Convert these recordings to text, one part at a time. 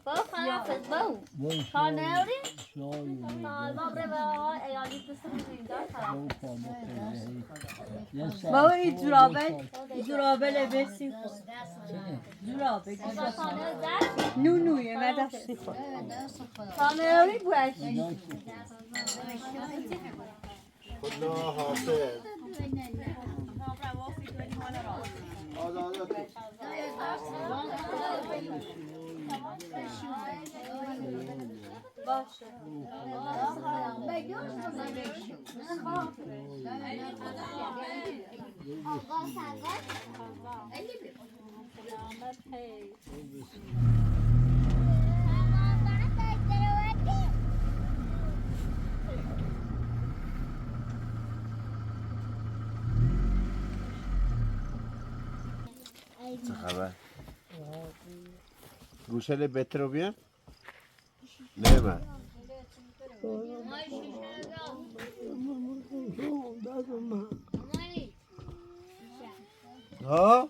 Vou falar, fez bom? Canelli? Não, breva, é ali que você بابا این جورابه لبسی خود جورابه نونویه و دستی خود کانری باشی خدا حافظ باشه چه خبر؟ گوشه بهتر رو بیان؟ نه من ها؟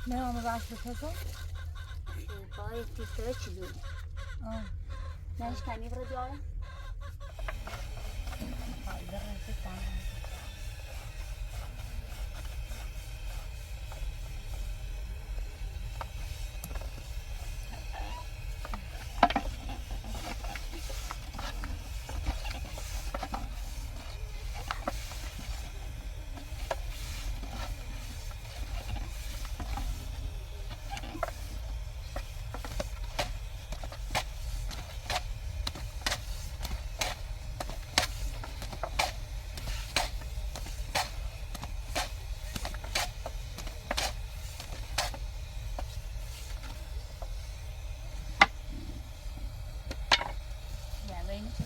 نه آمه بحث بسازم باید تیسته چی دونی نهش کنی برو دیارم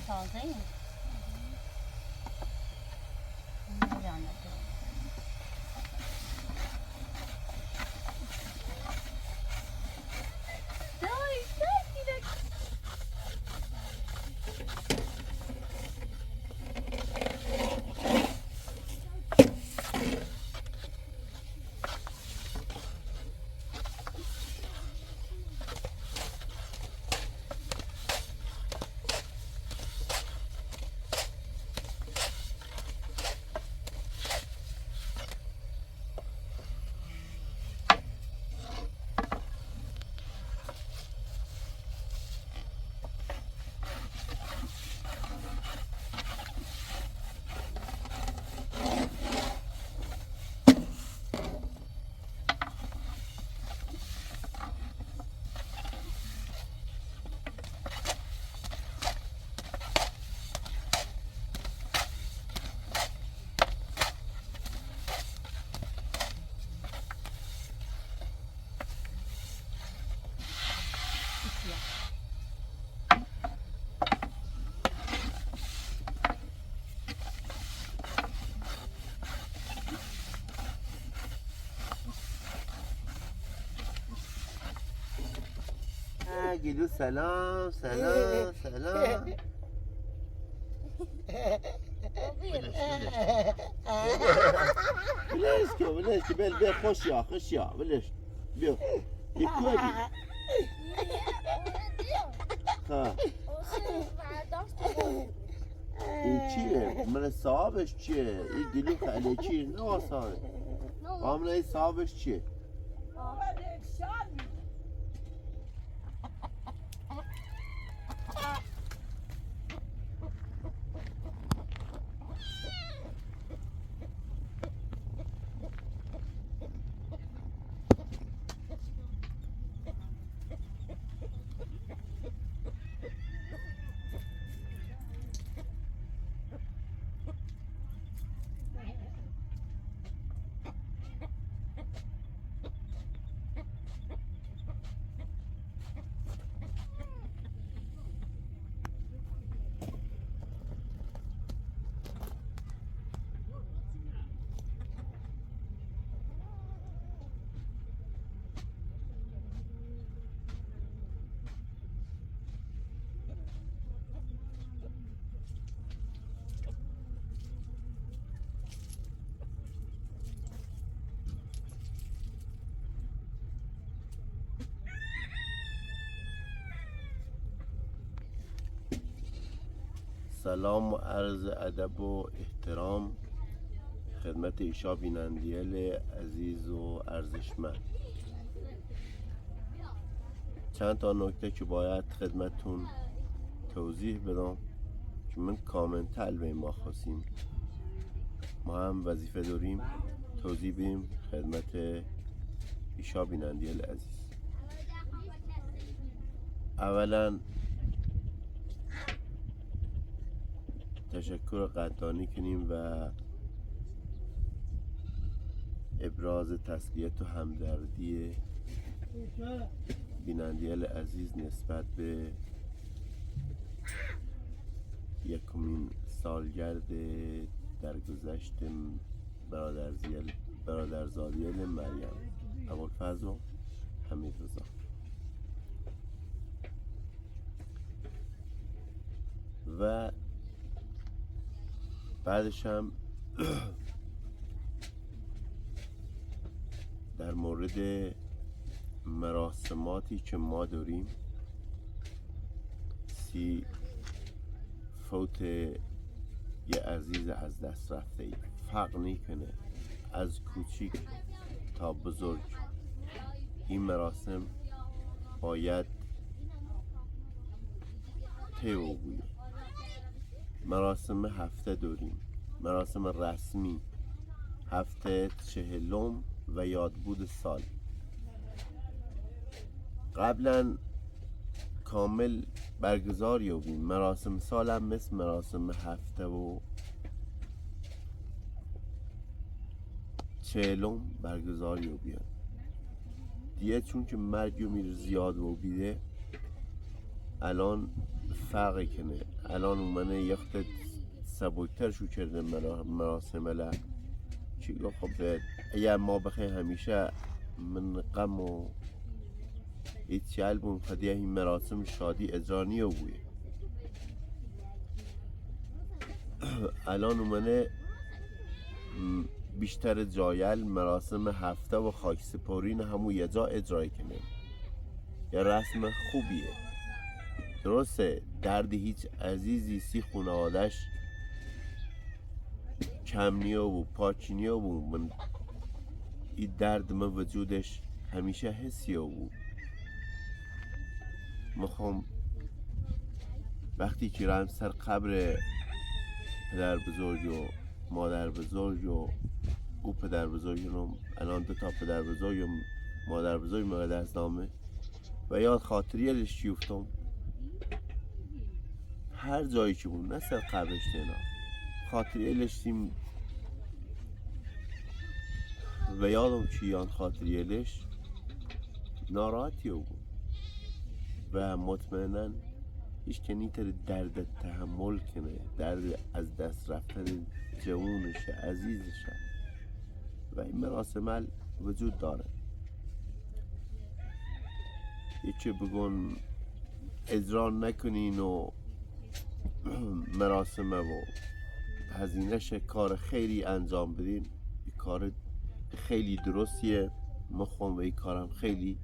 تازه این گلو سلام سلام سلام بلش که بل خوش یا بلش بیا یکو بی ها این چیه؟ من صاحبش چیه؟ این گلو خیلی چیه؟ نه آسانه کاملا این صاحبش چیه؟ سلام و عرض ادب و احترام خدمت ایشا بینندیل عزیز و ارزشمند. چند تا نکته که باید خدمتون توضیح بدم که من کامنت به ما خواستیم ما هم وظیفه داریم توضیح بدیم خدمت ایشا بینندیل عزیز. اولا تشکر قدردانی کنیم و ابراز تسلیت و همدردی بینندیل عزیز نسبت به یکمین سالگرد درگذشت برادرزادی مریم ابوالفضل و حمیدرضا. و بعدش هم در مورد مراسماتی که ما داریم فوت یه عزیز از دست رفته ای فرق نکنه از کوچیک تا بزرگ این مراسم باید طی بگویم. مراسم هفته داریم، مراسم رسمی هفته 40 و یادبود سال. قبلا کامل برگزار یابیم مراسم سال هم مثل مراسم هفته و 40 برگزار یابیم دیگه، چون که مرگ میر زیاد و بیده الان فرقی کنه. الان اومنه یخت سبکتر شو کرده مراسم اله چی گفت خب اگر ما بخیر همیشه من غم و ایتیال بون خدیه این مراسم شادی اجرانی و بویه. الان اومنه بیشتر جایل مراسم هفته و خاک سپارین همو یه جا اجرای کنه. یه رسم خوبیه، درسته درد هیچ عزیزی سی خانوادش کم نیا و پاک نیا و من این درد من وجودش همیشه حسیه و میخوام وقتی که رم سر قبر پدر بزرگ و مادر بزرگ و او پدر بزرگ رو الان 2 تا پدر بزرگ و مادر بزرگ مگه دست نامه و یاد خاطری الش یفتم هر جایی که بود نه سر قبرش دینا خاطری الشتیم و یادم چیان خاطری الش ناراحتی او بود و مطمئنا هیچ کنی تر درد تحمل کنه، درد از دست رفتن جوونشه عزیزشه و این مراسم وجود داره. یکی بگون اجرا نکنین و مراسمه و هزینهش کار خیلی انجام بدین، کار خیلی درستیه. مخوام و این کارم خیلی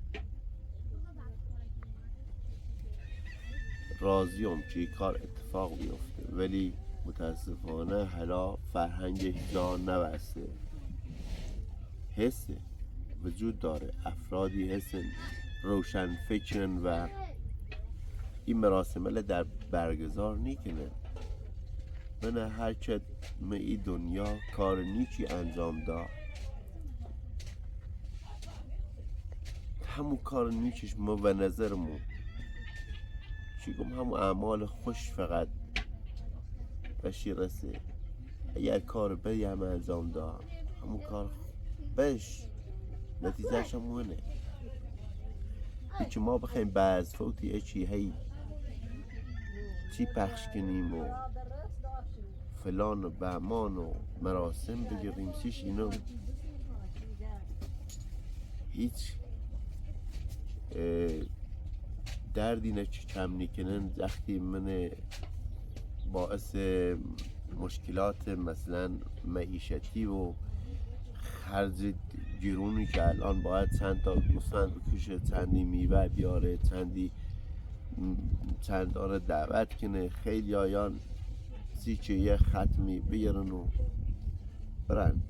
راضیم که این کار اتفاق بیفته، ولی متاسفانه حالا فرهنگ جا نبسته. حس وجود داره، افرادی حسن روشن فکرن و این مراسمه در برگزار نیکنه. من هرچه من این دنیا کار نیچی انجام داد، همون کار نیچش ما به نظرمون چیگم همون اعمال خوش فقط بشی رسه. اگر کار بدی هم انجام داد، همون کار بش نتیجهش همونه. هیچ ما بخوایم بعض فوتی چی هی چی پخش کنیم و فلان و بهمان و مراسم بگیریم سیش، اینا هیچ دردی نچی کم نیکنن. وقتی من باعث مشکلات مثلا معیشتی و خرج گیرونی که الان باید چند تا گوسفند بکشه، چندی میوه بیاره، چند داره دعوت کنه، خیلی آیان سیچه یه ختمی بیارن و برن.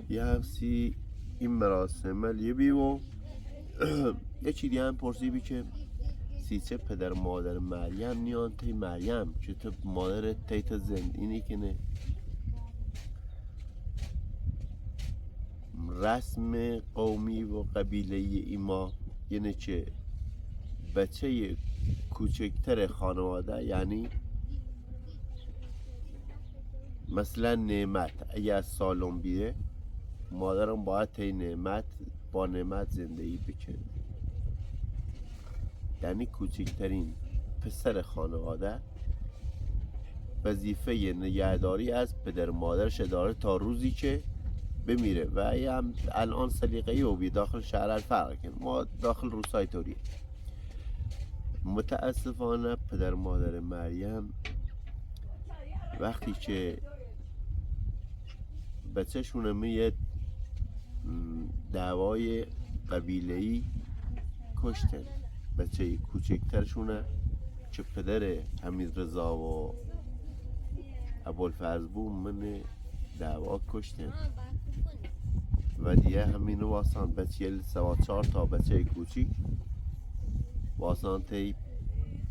یه همسی این مراسمه لیبی و یه چیزی هم پرسی بی که سیچه پدر مادر مریم نیان تی مریم که تو مادر تیت زند اینی که نه رسم قومی و قبیله ایما یعنی چه بچه کوچکتر خانواده، یعنی مثلا نعمت اگر سالم بیه مادرم باید تی نعمت با نعمت زندگی بکنه، یعنی کوچکترین پسر خانواده وظیفه نگهداری از پدر مادرش داره تا روزی که بمیره. و هم الان سلیقه‌ای و بی داخل شهر فرق کن، ما داخل روسای طوریه. متاسفانه پدر مادر مریم وقتی که بچه‌شونه میه دعوای قبیله‌ای کشتن، بچه کوچکترشونه که پدر حمید رضا و ابوالفضل بود من دعوا کشتن و دیگه همین واسان بچه سوا 4 تا بچه کوچیک واسان تی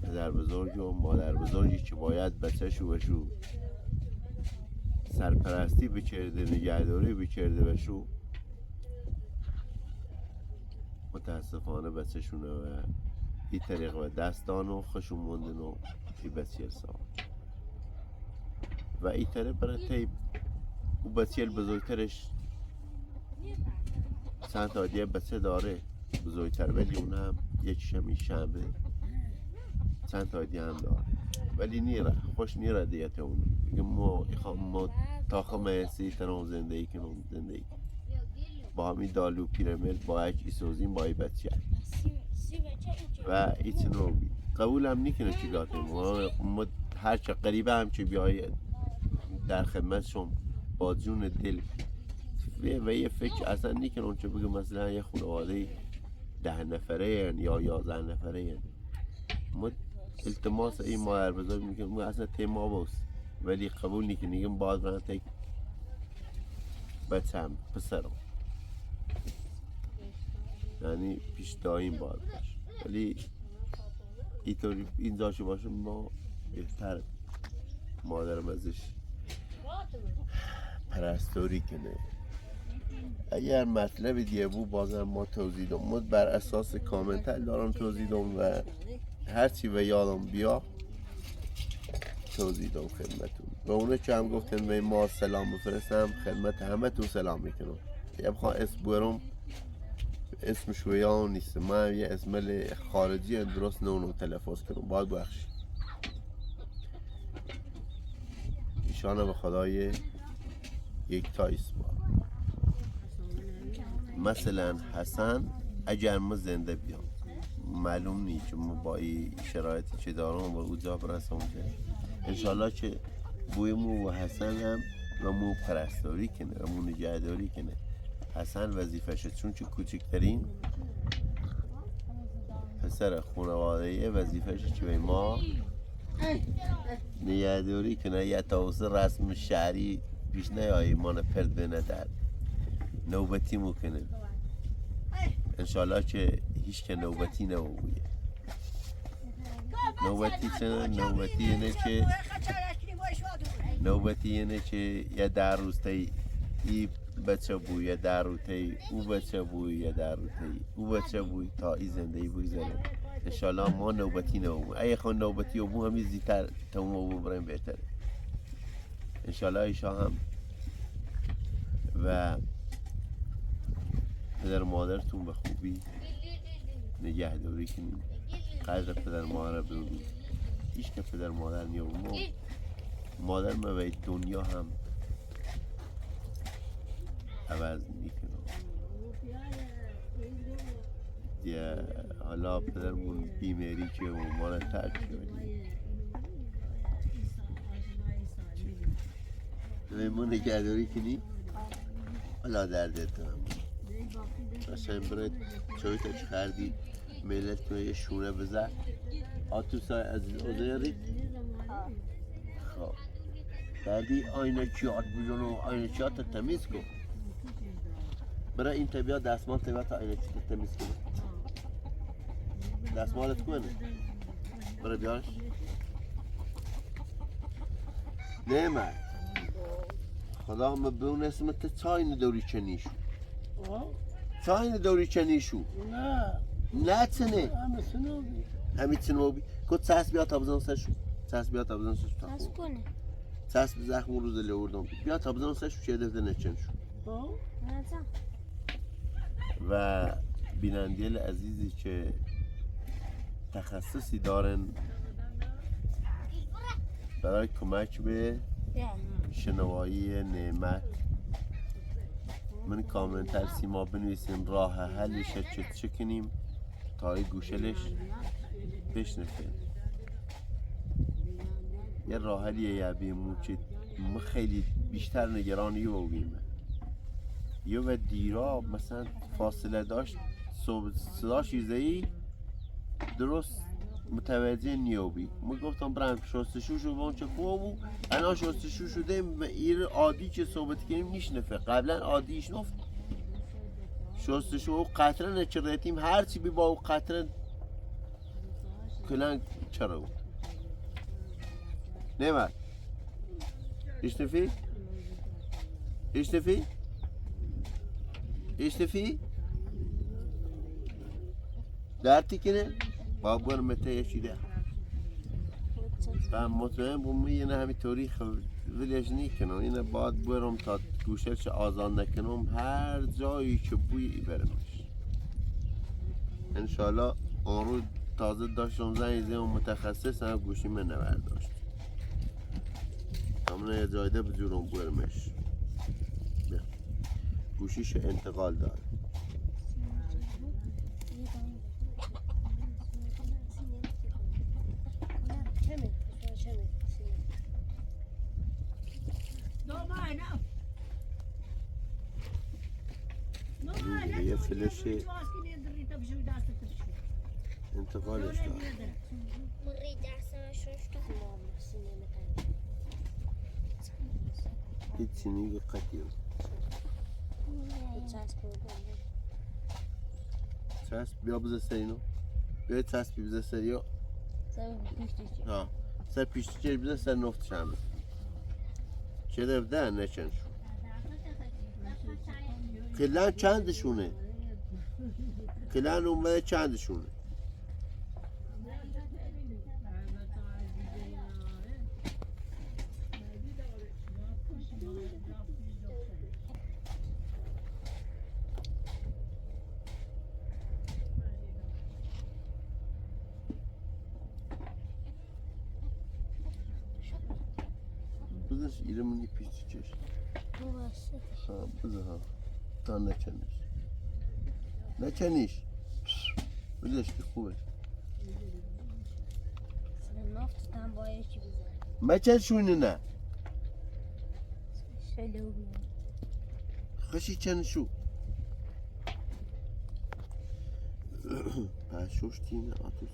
پدر بزرگ و مادر بزرگی که باید بچه شو سرپرستی بکرده، نگهداری بکرده بشو، متاسفانه بچه شونه و این طریق و دستان و خشون موندن و این بسیار سام و این طریق برای تی او بسیار بزرگترش چند تا دیگه بچه داره بزرگتر، ولی اون هم یکیش همی شنبه چند تا دیگه هم داره، ولی نیره خوش نیره دیگه تا اونو میگه ما تا خمه تنم زندگی کنم زندگی با همی دالو پیرمرد با یک ایسوزین با ای بچه و ایچ نو بید قبول هم نیکنه چی گاتیم. ما هرچه قریبه هم که بیایی در خدمت شم با جون دل و یه فکر اصلا نیکنه اون چه بگه مثلا یه خانواده 10 نفره یا 11 نفره ما التماس این مادر بزرگ میکنم ما اصلا تیما باست، ولی قبول نیکنه نگم باید برن تک بچم پسرم، یعنی پیش داییم باید باش، ولی اینطوری اینجا شو باشه ما بهتر مادرم ازش پرستوری کنه. اگر مطلب دیگه بود بازم ما توضیح دم، ما بر اساس کامنتر دارم توضیح دم و هرچی و یادم بیا توضیح دم خدمتون. و اونه که هم گفتن به ما سلام بفرستم خدمت همه تون سلام میکنم. یه بخواه اسم برم اسمش و یادم نیست، من یه اسم خارجی درست نونو تلفظ کنم باید بخشی. ایشانه به خدای یک تا اسم مثلا حسن اگر ما زنده بیام معلوم نیست چون با این شرایطی که دارم با اوجا برسم که انشالله که بوی مو و حسن هم و مو پرستاری کنه و مو نگهداری کنه. حسن وظیفشه چون که کوچکترین پسر خانواده‌ای وظیفشه که به ما نگهداری کنه. یه تاوسه رسم شهری پیش نیایی مانه پرد بینه در نوبتی مو کنه. انشالله که هیچ که نوبتی نبویه. نوبتی چه؟ نوبتی اینه که یه در روز تی ای بچه بوی، یه در روز تی او بچه بوی، یه در روز تی او بچه بوی تا ای زندگی بگذاره. انشالله ما نوبتی نبویم. اگه خون نوبتی بو همی زیتر تموم بو بریم بهتره. انشالله ایشا هم و پدر مادرتون به خوبی نگهداری کنید. قدر پدر مادر بگید. هیچ که پدر مادر نیست. مادر ما به دنیا هم عوض میکنه. دیگه حالا پدرمون بیماری که و ما رو ترک کردیم. ما نگهداری کنی؟ حالا دردت هم. مثلا برای چایی تا چه خردی ملت کنه یه شونه بزن. آتو سای از ازاری؟ خب بعدی آینه چیات بزن و آینه چیات تمیز کن. برای این طبیعت دستمال طبیعت آینه چیات تمیز کن. دستمالت کنه برای بیارش نه من خدا هم بون اسمت چاین دوری چنیشو چاین دوری چنیشو نه چنه همین چنوبی کد ساس بیا تا بزن سرشو ساس بیا تا بزن سرشو ساس کنه ساس زخم روز لیوردم بیا تا بزن سرشو چه دفته نچنشو و بینندیل عزیزی که تخصصی دارن برای کمک به شنوایی نعمت من کامنتر سیما بنویسیم راه حلش چه کنیم تا ای گوشلش بشنفه. یه راه حلیه یه بیمو که ما خیلی بیشتر نگرانی و بیمه یه و دیرا مثلا فاصله داشت صدا شیزهی درست متوجه نیابی. ما گفتم برم شستشو شو وان چه خوب بود. الان شستشو شده ایر عادی که صحبت کنیم میشنفه. قبلا عادیش نفت شستشو و قطره نچرتیم هر چی بی با او قطره کلنگ چرا بود نمید اشتفی اشتفی اشتفی درتی کنه بابور مته یشیده و مطمئن بومی اینه همی تاریخ ولیش نیکنم اینه باید برم تا گوشش آزان نکنم هر جایی که بوی برمش انشالله اون رو تازه داشتم زنی زیم متخصص هم گوشی من نبرداشت همونه یه جایده بجورم برمش گوشیش انتقال داد یه فلش انتقالش داد هیچی نیگه قطعی چسب بیا بزه سرینو بیا چسبی بزه سریو ها سر پیشتی چه بزه سر نفت شمه چه دفته نچن شو کلن چندشونه کلن اومده چندشونه بزنش ایرمونی پیشتی چش ها بزن ها تا نچنیش نچنیش بدش که خوبه نفت تن با یکی بزن مچل شونه نه شلو بیان خشی چند شو پشوش تینه آتوس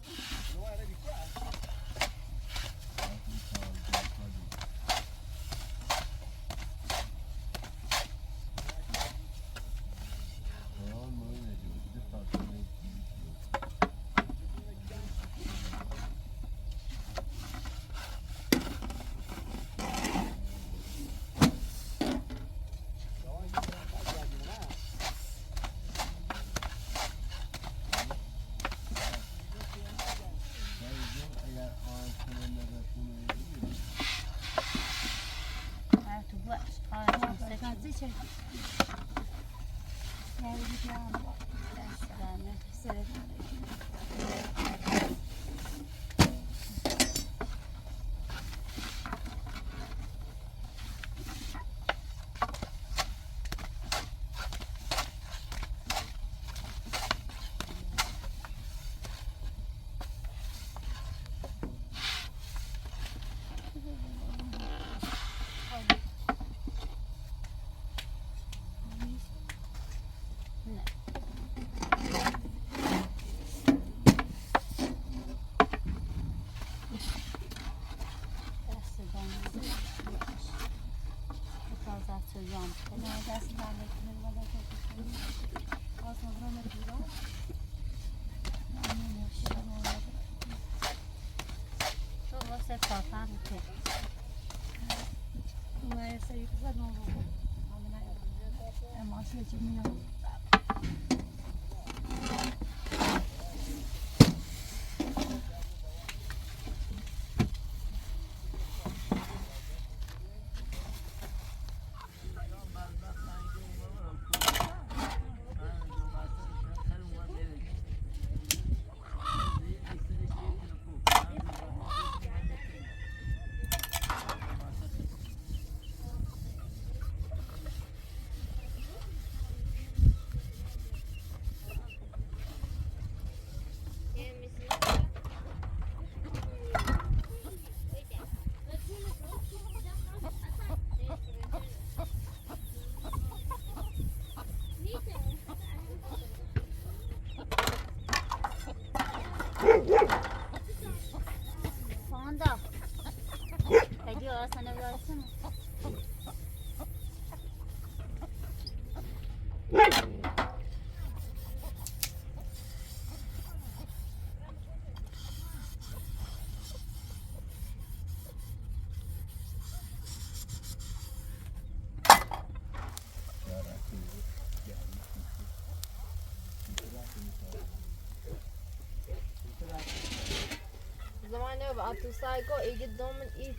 تو باش آره سکانسی چه یعنی بیان دست دارم سر Panda. Hadi o sana versene. زمانه بعد توصايقو يجي ضمن إيه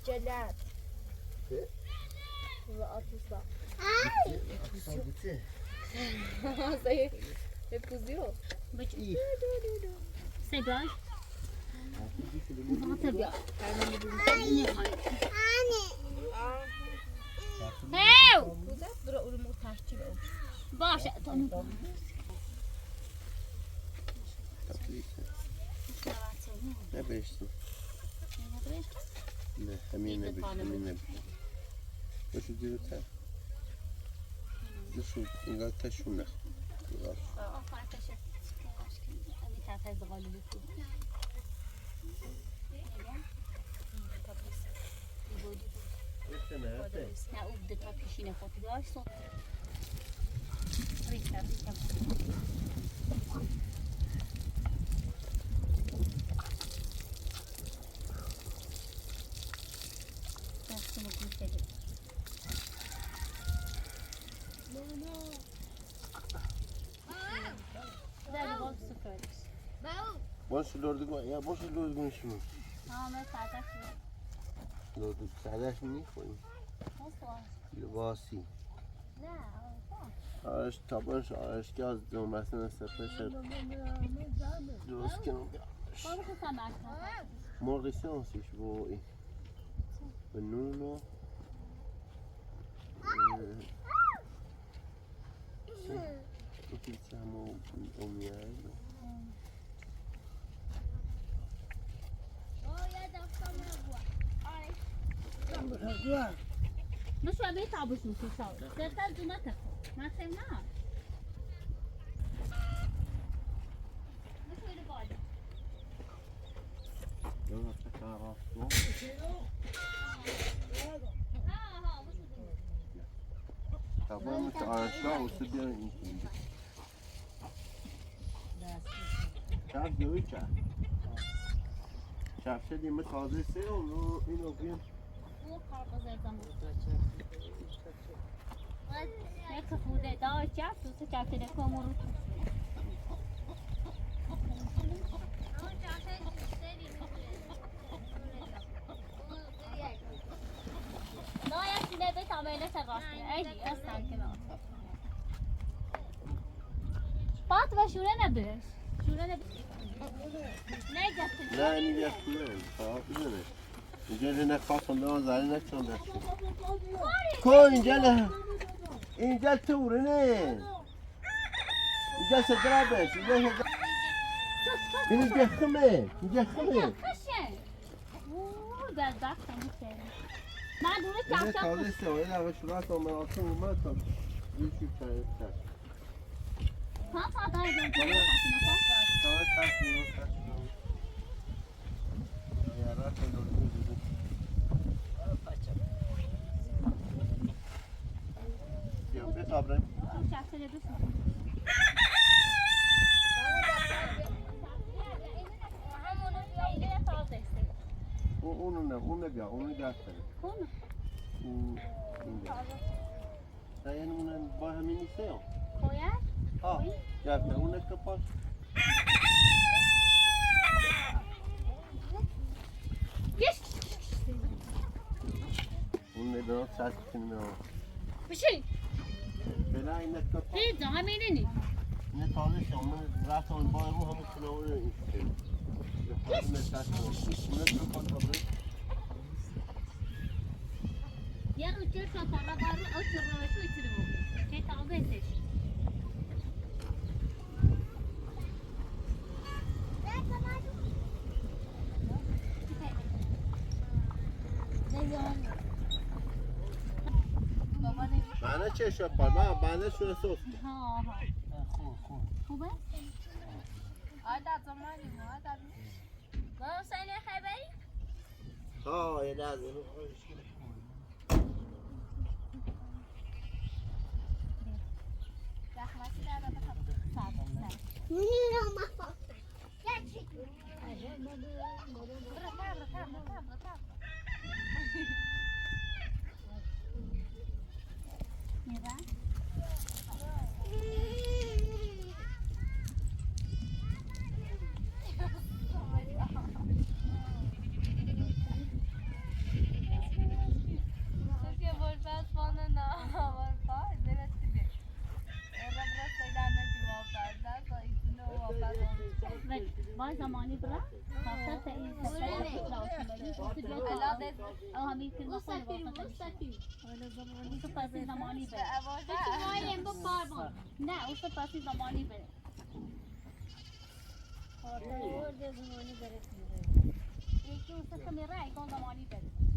جلاد بعد توصا زي يبوزيو C'est bon. C'est bien. Hey! بوزا برا أولمو تحتي بقى باشه تو نه بشتم نه همین نبشت همین نبشت باشو دیرو تر نشو انگار تشون نخ نه او ده تا پیشینه خودی داشت باش لردگون یا باش لردگون شما لردگون سردش میخوریم لباسی آرش تابانش آرش که از دوم بسن استفاده درست کنم مرغی سانسیش بایی و نونو o que chamam o miado? مش بيت عبوش مش صار ترتاز ما تفهم ما سمعنا مش وين قاعد يلا تكا راسو طبعا متعاشا وسبيا يمكن شاف جوي شاف شدي متعازي سيو ونو إنو بين مو خارق زي زمان هيك فوده دا شاف وسكات لكم مرو لا يا سيدي بيت عماله سراسي ايدي اصلا كمان بات وشوره نبش شوره نبش لا اینی جست کنم خواهد بزنه اینجا لنه خواستم دارم زنی نکشم دستم کو اینجا توره نه اینجا سدرابش اینجا اینجا خمه اینجا خمه من دونه اینجا کفشم تازه سوایی در شورات آمراتون اومد تا یوشی کنید کشم ها تا داره دونه تازه کشم بخبرم اون نبیا اون دست کنه اون اینجا یعنی اون با همین نیسته یا؟ باید؟ ها گفت اون نکه پاس اون ندارد سرس کنیم یا بشی بلا این نکه پاس هیچ همینه نی اینه تازه شما من رفتم با رو همون کنه اون این کنیم اون نکه کنیم اون نکه پاس بابره یه رو چه شما را بارو او چه روشو ایتری بگی که تا بهتش معنی چه شد پار؟ بنده شده سوست ها خوبه؟ عادت زمانی ما عادت ما سینه خبری ها یه لحظه زحمتی در بخواب باز زمانی برا خاطر تایی او همین که مستقی تو پس زمانی بره نه اوست پس زمانی بره یکی اوست کمیره ایکون زمانی بره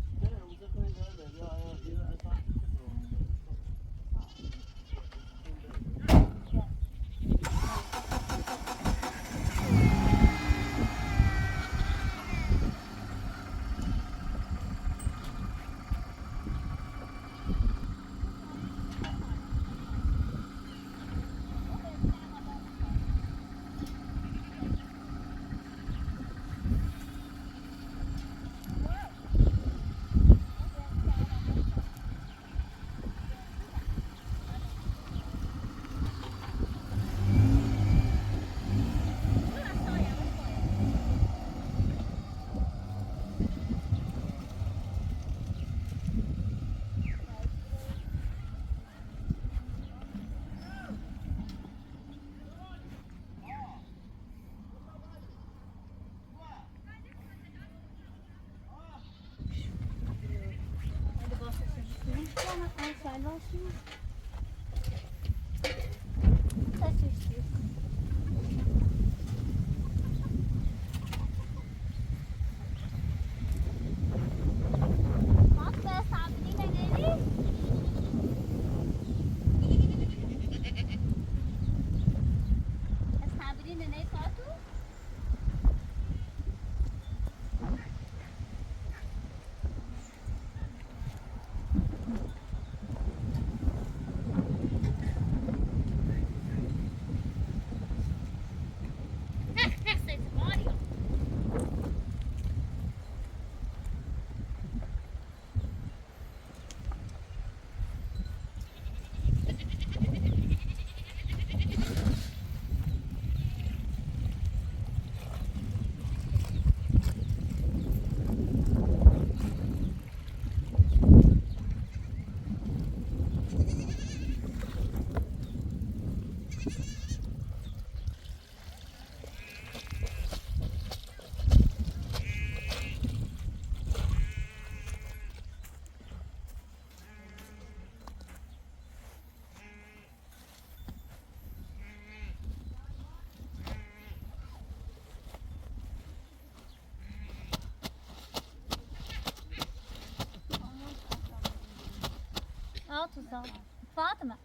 سال فاطمه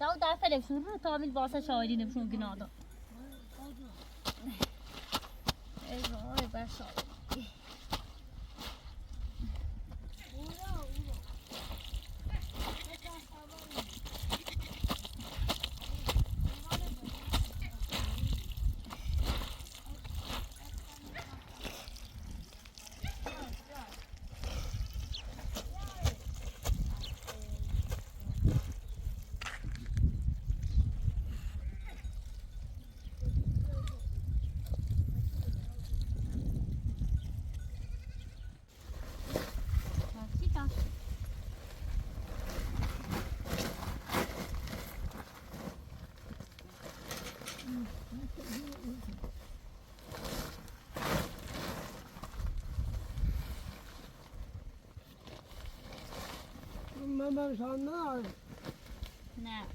داو دافع لشون رو تامل باسه شاهدی نمشون گنادا ای وای باشا من برشان نه نه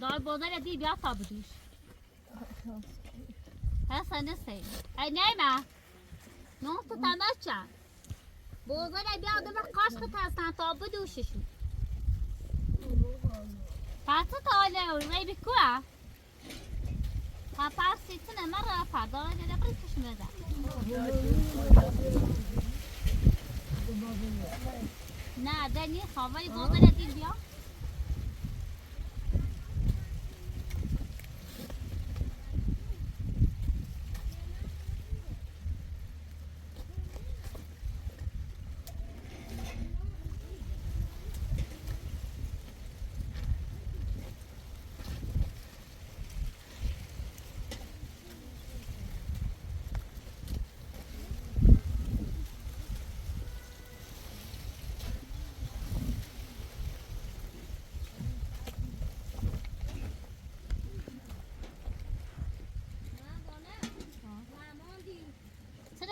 دار بودن دی بیا تا بدوش هسه نسته ای نیمه نه تو تمچه بودن بیا دو قاشق تستن تا بدوششون پس تاله وی بکوه ها پرسی تنه مرا پرداره دیده بریتش میده نه دنی خواه بودن دی بیا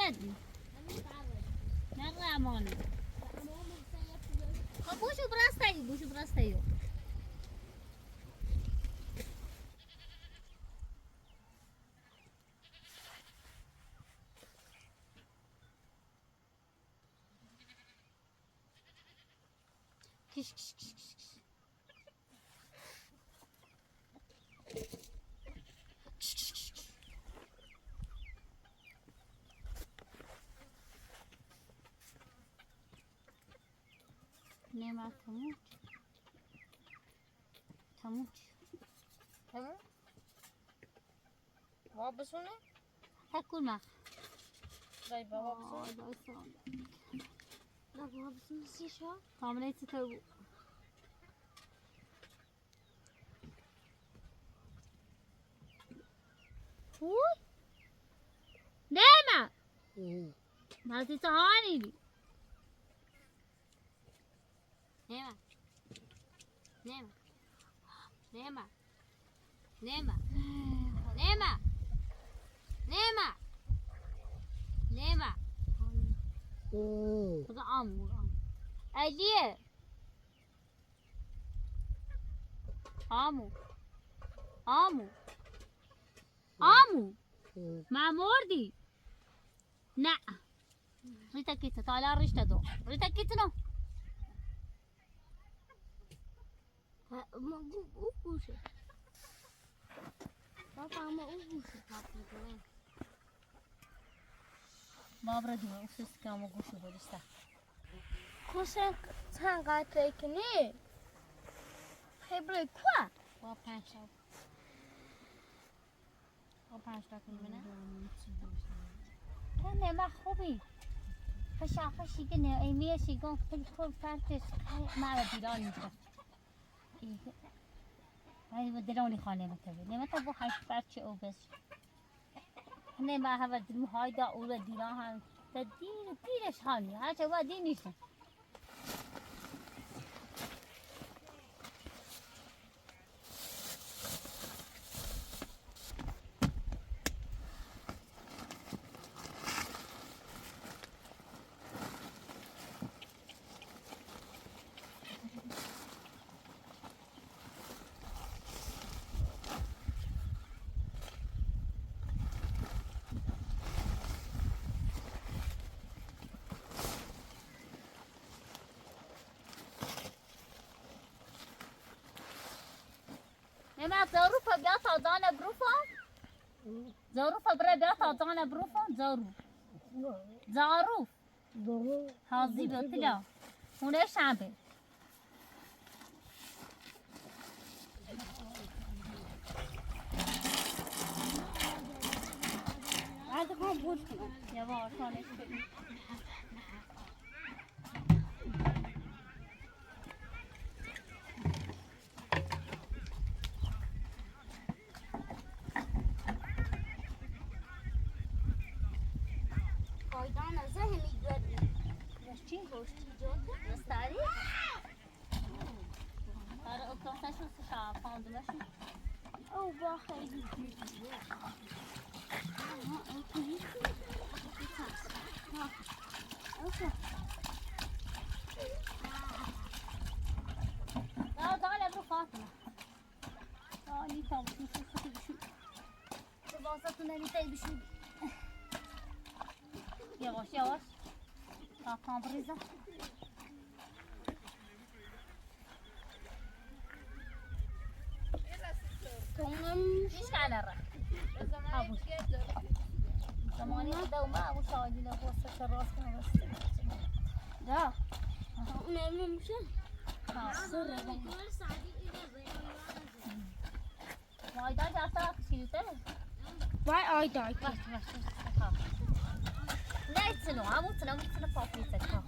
چردی؟ نه رامانی. خب بوشو براستی. Kiş. Ne var tamam. Tamam. वापस होने Takul mak. भाई वापस होने لا वापस नहीं شو تعملي تسوي نعمة ما تتعاني لي نعمة هذا عمو أجيه عمو ما موردي لا ريتا كيتا طالع ريشتا دو ريتا كيتا نو ما أوبوشه ما أوبوشه بابرا دو أسس كام وقوشه بولستا خوشن تنقطع کنی خبره کوه با پنج تا کنی نه ما خوبی خشی که نه ایمیه شیگان خیلی خوب فرقش ما دیران میشه هاي بدروني خانه متبه نه متى بو هاش بچه او بس نه ما هوا درم های دا اول دیران هم دیرش هانی هر چه وادی نیست اما ظروف بیا تا دان بروفان ظروف برای بیا تا دان بروفان ظروف هازی بطلا هونه شنبه هذا هون بوشنا. یواش خانش کنیم قايدان ذهني قد چی؟ مستعری؟ آره اکتاسشون سشا پاندمشون او باخي. لا تعال برو فاطمة تعالي تعالي شوفي بشو تباسطنا نتاي بشو يواش يواش تعال بريزة ايش كان الرح ابو زماني دوما ابو شاهدي له وسط الراس كان بس لا انا ممشي وايد جاتا كيلوته باي اي داي واش لا تسنو عمو تسنو فاطمه تكا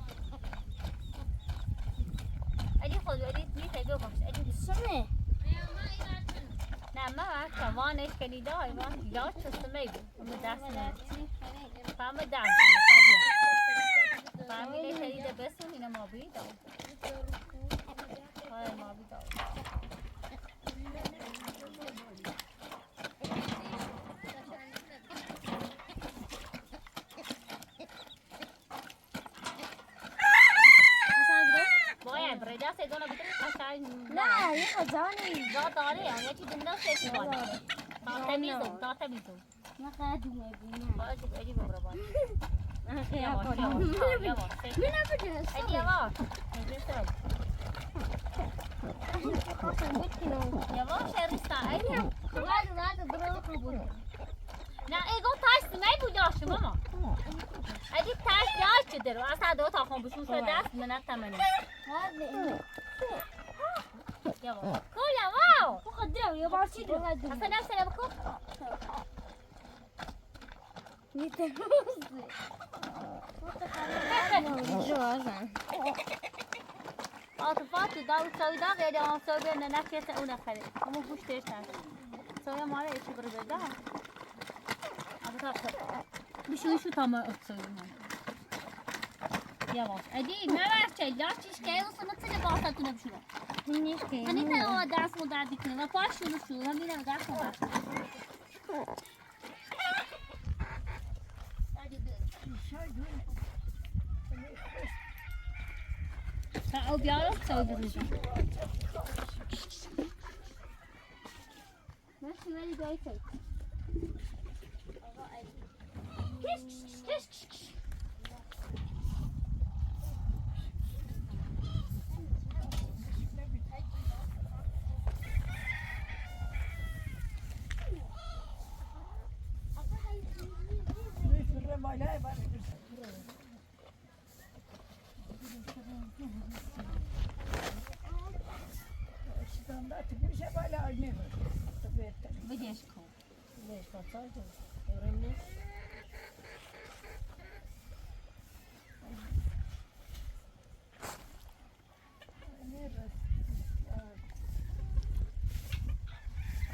ادي خذ ادي تميت ابوكم ادي سمع نعم ما عارفه وانا كني دايما جات تسميبو ومداسنا فما دعم فامي لي تريد بس هنا ما بيدو هاي ما بيدو باید برای سیدونا بتونی قشنگ لا يا خزاني جا داره یعنی چی دنیا سیدی باید تا تمیزو يا خادمة بنا باید ایدی ببرا باید يا یواش من ابدا ایدی یواش ایدی سرم یواش ریستا ایدی هذا برو خبر نه ایگو تاش سمی بوداش ماما ایدی تاش داشت درو اصلا دو تا خون بشون شده دست منت تمنی هذا یواش کو یواش خدره يا باشي اصلا نفسه بکن عاطفات داو سودا غير آن سودا ننكت أو نخرج مو بوش تيشان سويا ماله إيش بربدا عاطفات بشو تمام أتصل يا واش أدي ما بعرف شيء لا تيش كي وصلت لي باصتنا بشو منيش كي هني ترى درس مدرس كنا ما باش شو هم بينا درس مدرس او بیارو سودا بزن ماشي ولی دای تو کش بديش كو ليش فصلت يرمي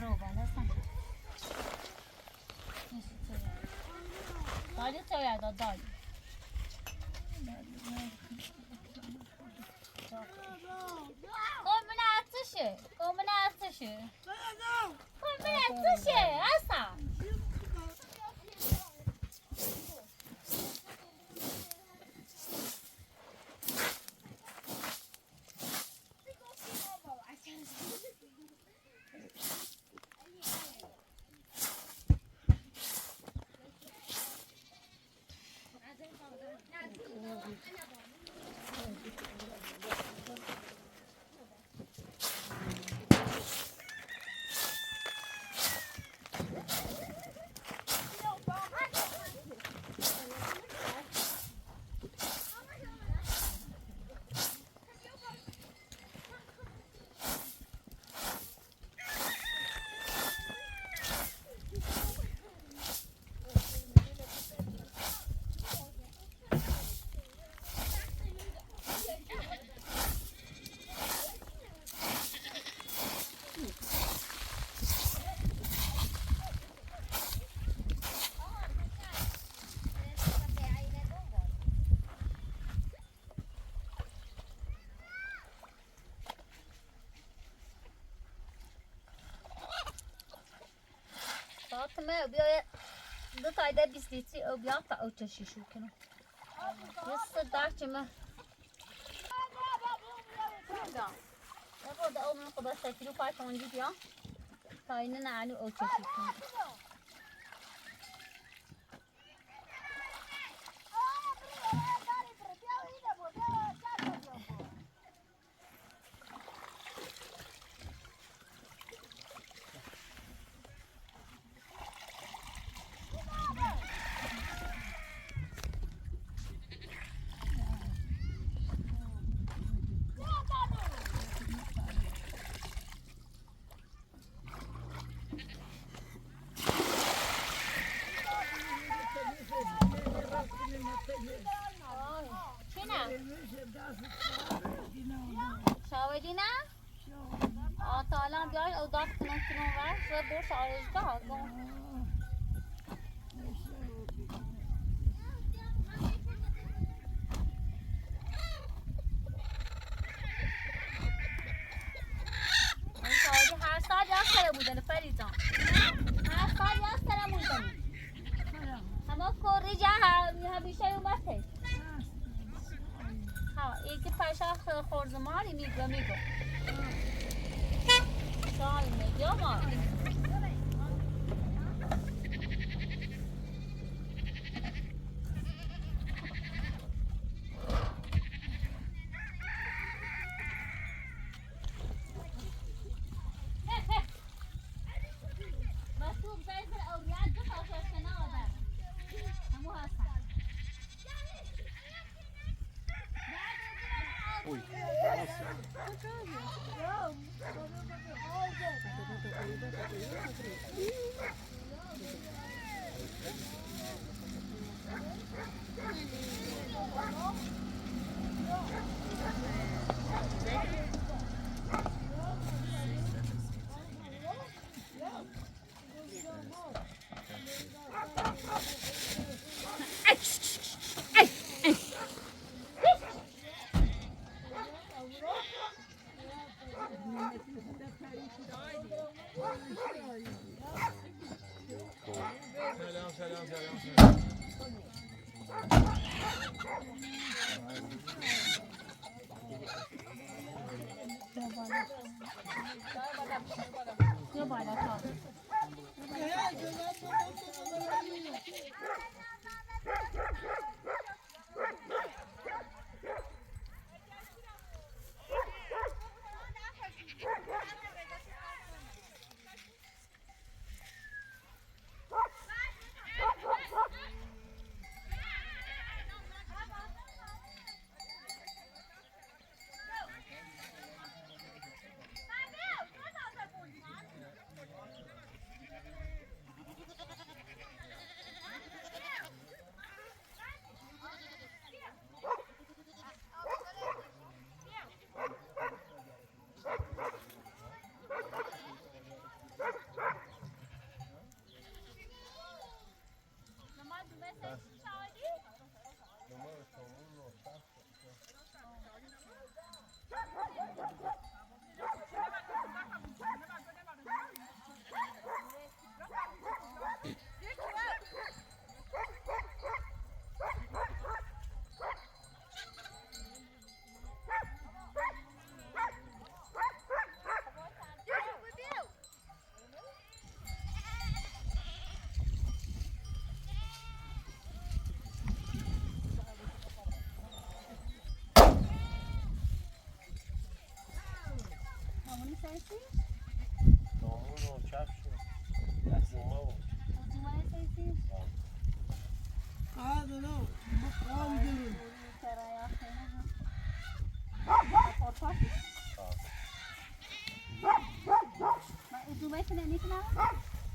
روبا لسان دادی سویا دادی قوم من ارتشه قوم من ارتشه قوم من ارتشه اصلا ما بیا دو تا ایده 20 لیتری او بیا تا او چشیشو کنم یه درچه ما نبود او من خدا سکیلو پای تانجی بیا تا اینه نعنو او چشیشو کنم شاودی نه؟ تا الان بیای او داد کنم و شاید برش آرزگاه شاودی هر سال یاد سره بودن فری جان هر سال یاد سره بودن اما کوری جا همیشه اومده ها یکی پشا خورزماری میگو شای میگو ما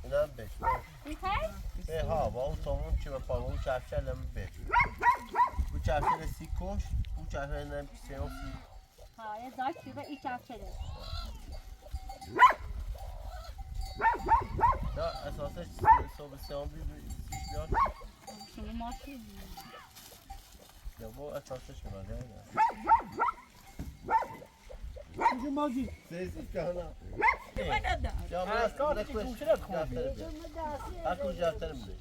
اینم بشه ها با اون تامون که به پا اون چفچل هم بشه اون چفچل سی کش اون چفچل هم پیسه هم سی ها یه داشت که به این چفچله دا اساسش صبح سیام بیاد شما ماتی یا با اساسش میاد اینجا ماجی سیزی که هنم یا من اکو جفتر میده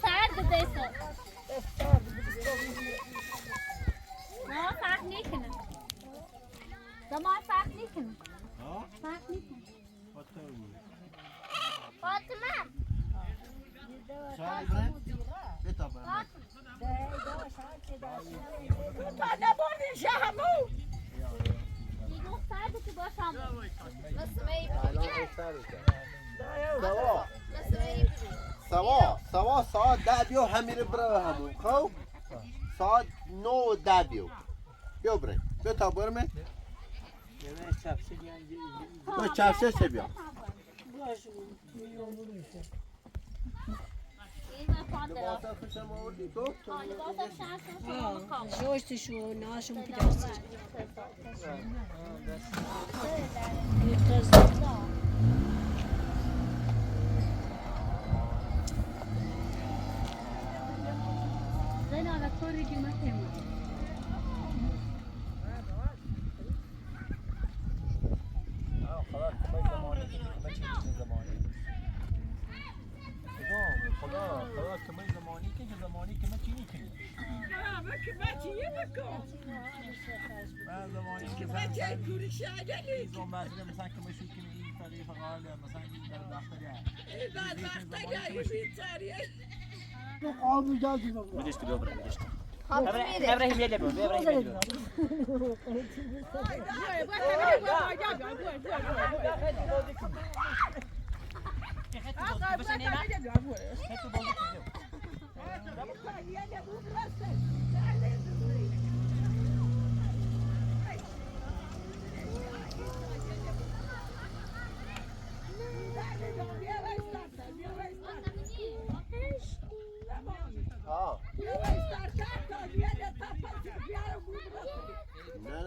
ساعت بديسه ما فرق نکنه زمان فرق نکنه فرق نکنه فاطمه شاید برن بتا برن دیگه ساعت که باشم سوا ساعت 10 بیو همین برای همون خب ساعت 9 و 10 بیو برای بتا برمه تو چفشه چه بیا لباسا خوشم آوردی تو؟ شوشتشو ناشم پیداست زين على كوري دي ما تهمه خلاص كمان زماني كمان شيء زماني خلاص كمان زماني كي زماني كمان شيء كني ما كمان شيء بكو ما زماني كمان شيء كوري شاجلي زمان مثلا كمان شيء كني فري فقال مثلا يقدر داخل يعني بعد داخل يعني في تاريخ بديش تبغى بديش ابراهيم يلعب ابراهيم يلعب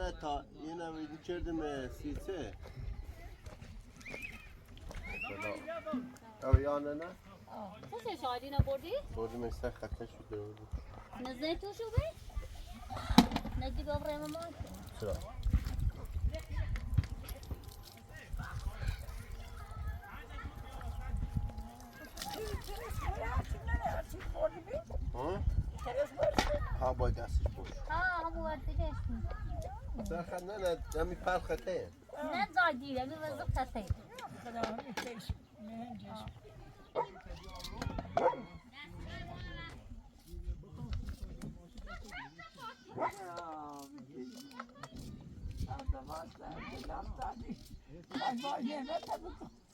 نه تا یه نویدی کردم سیسه او یا نه تو چه شادی نبردی؟ بردم این سر خطه شده بود نزدی تو شو بی؟ نجی بابره مامان چرا؟ ها باید دستش باشه همو باید بجشتیم سر خط نه همی پر خطه نه زادی همی وزق خطه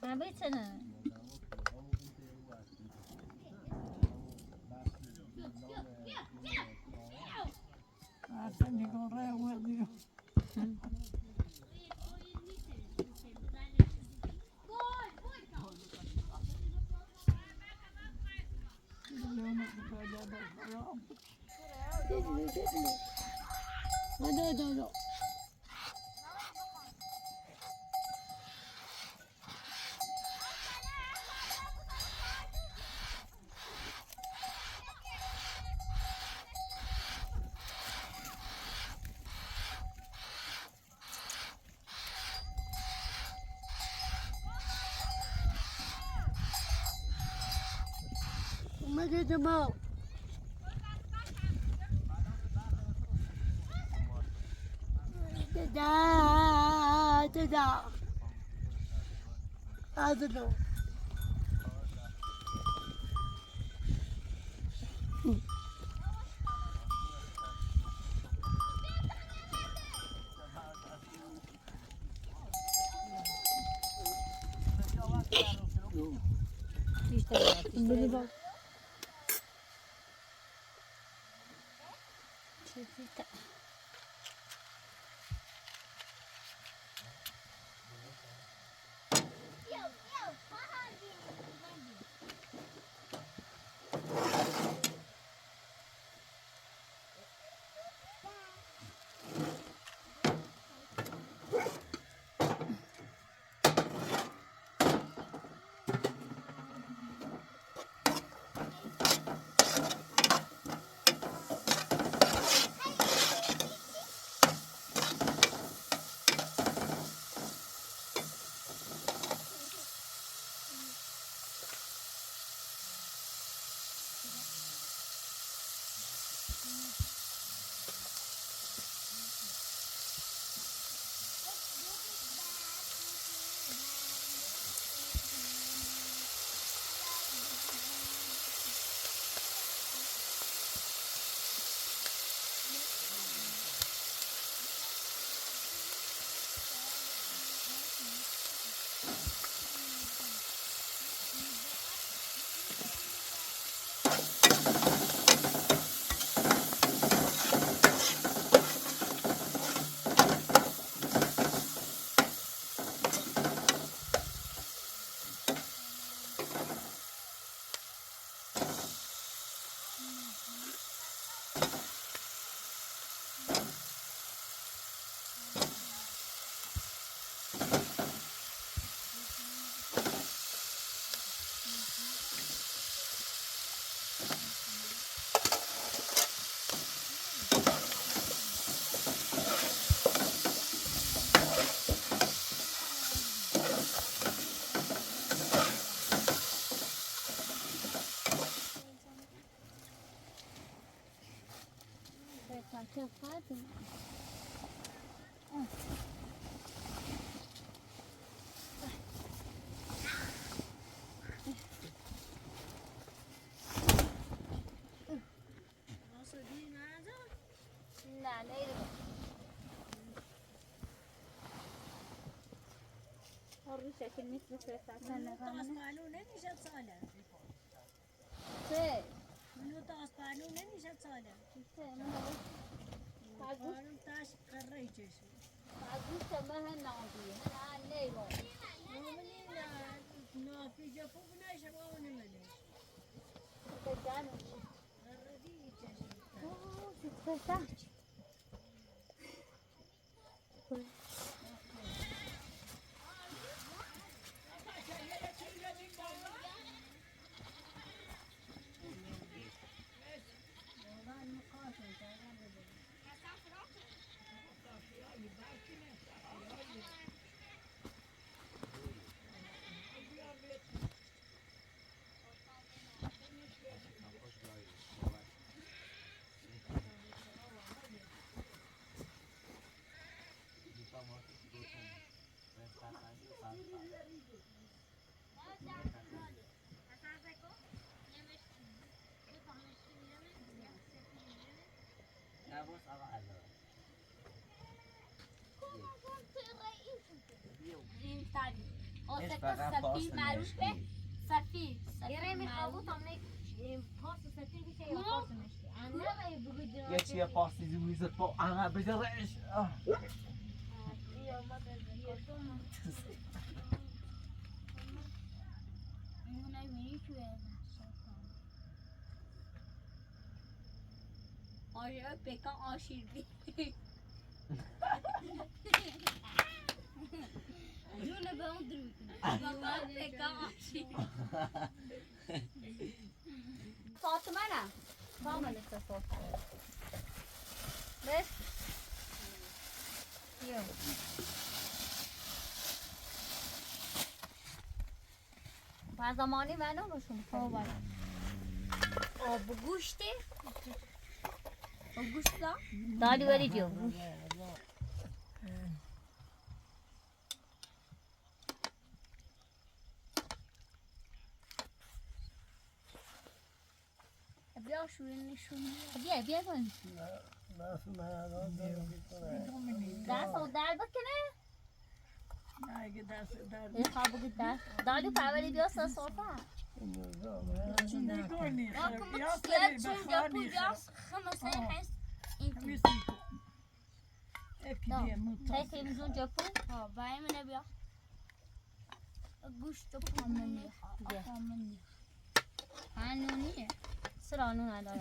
همه چنه اومده دما ددا هذا نه نیرم هر روز شکل مثل فرستاد تاسپانو نمیشه ساله سه منو تاسپانو نمیشه ساله سه من قانون تاش قره چشم گوشت مه نادیه من نیرم مامنی نه نافی جفو بنایشه با نمیده بجانم قره دی چشم فرستاد این تاری سفید معروف به سفید یه میخوابو تا من پاس سفید میشه یا پاس مشتی انا بگو یه چیه پاستی میزد با انا بجرش آره بکن آشیردی جونه به اون درو میکنه بکن آشیردی ساعتمنه کامل است ساعتمنه بس یو با زمانی منو بشون خوبه آب گوشته گوشتا داری ولی دیو بیا شوری نشون بیا کن دست رو در بکنه نه اگه دست در یه خواب بگید دست داری پروری بیا سر صورتا چون نکنی یا چون جپو جاس خمسه هست این خیلی تلویزیون جپو ها برای منه بیا گوشت و پامنی بیا هنونیه سرانو نداره